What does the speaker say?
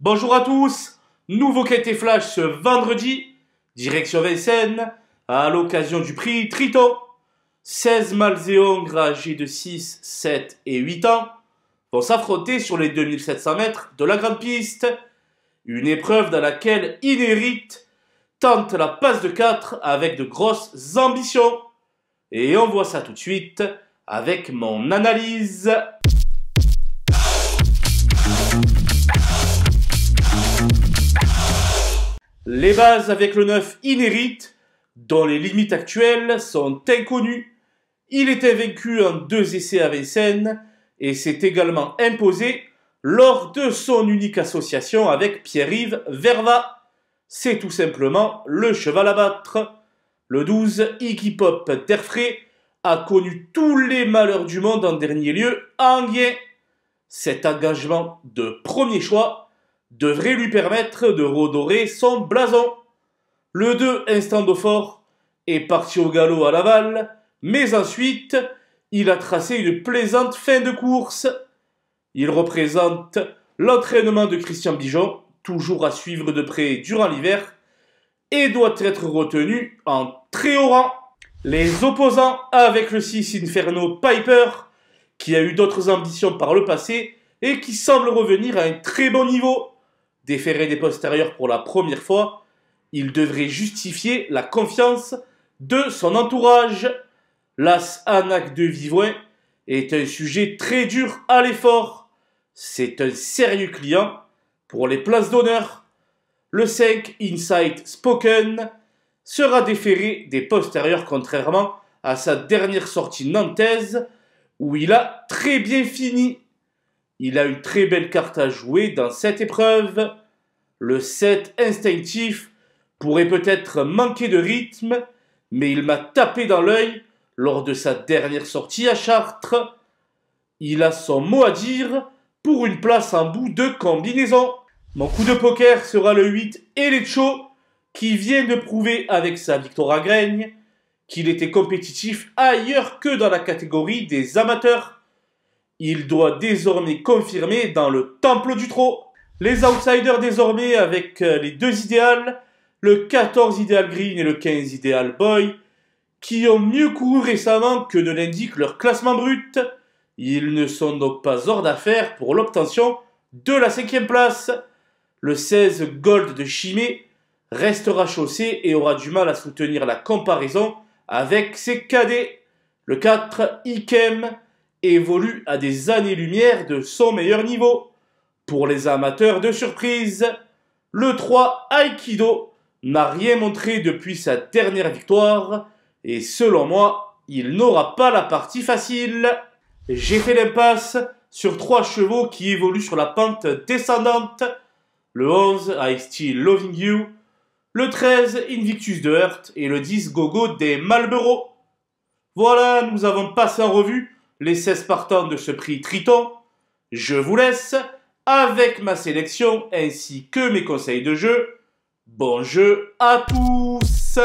Bonjour à tous, nouveau quintet flash ce vendredi, direction Vincennes, à l'occasion du prix Triton. 16 mâles et hongres âgés de 6, 7 et 8 ans vont s'affronter sur les 2700 mètres de la grande piste. Une épreuve dans laquelle Inérite tente la passe de 4 avec de grosses ambitions. Et on voit ça tout de suite avec mon analyse. Les bases avec le 9 Inérite, dont les limites actuelles sont inconnues. Il est invaincu en 2 essais à Vincennes et s'est également imposé lors de son unique association avec Pierre-Yves Verva. C'est tout simplement le cheval à battre. Le 12 Iggy Pop d'Airfray a connu tous les malheurs du monde en dernier lieu à Enghien. Cet engagement de premier choix devrait lui permettre de redorer son blason. Le 2 Instant Daupfort est parti au galop à Laval, mais ensuite il a tracé une plaisante fin de course. Il représente l'entraînement de Christian Bijon, toujours à suivre de près durant l'hiver, et doit être retenu en très haut rang. Les opposants avec le 6 Inferno Piper, qui a eu d'autres ambitions par le passé et qui semble revenir à un très bon niveau. Déféré des postérieurs pour la première fois, il devrait justifier la confiance de son entourage. L'As Anac de Vivoin est un sujet très dur à l'effort. C'est un sérieux client pour les places d'honneur. Le 5 Insight Spoken sera déféré des postérieurs contrairement à sa dernière sortie nantaise où il a très bien fini. Il a une très belle carte à jouer dans cette épreuve. Le 7 Instinctif pourrait peut-être manquer de rythme, mais il m'a tapé dans l'œil lors de sa dernière sortie à Chartres. Il a son mot à dire pour une place en bout de combinaison. Mon coup de poker sera le 8 Elecho, qui vient de prouver avec sa victoire à Graignes qu'il était compétitif ailleurs que dans la catégorie des amateurs. Il doit désormais confirmer dans le temple du trot. Les outsiders désormais avec les 2 idéales, le 14 idéal green et le 15 idéal boy, qui ont mieux couru récemment que ne l'indique leur classement brut. Ils ne sont donc pas hors d'affaire pour l'obtention de la 5e place. Le 16 Gold de Chimay restera chaussé et aura du mal à soutenir la comparaison avec ses cadets. Le 4 Ikem évolue à des années-lumière de son meilleur niveau. Pour les amateurs de surprise, le 3 Aikido n'a rien montré depuis sa dernière victoire et selon moi, il n'aura pas la partie facile. J'ai fait l'impasse sur 3 chevaux qui évoluent sur la pente descendante. Le 11 I Still Loving You, le 13 Invictus de Hurt et le 10 Gogo des Marlboro. Voilà, nous avons passé en revue les 16 partants de ce prix Triton. Je vous laisse avec ma sélection ainsi que mes conseils de jeu. Bon jeu à tous!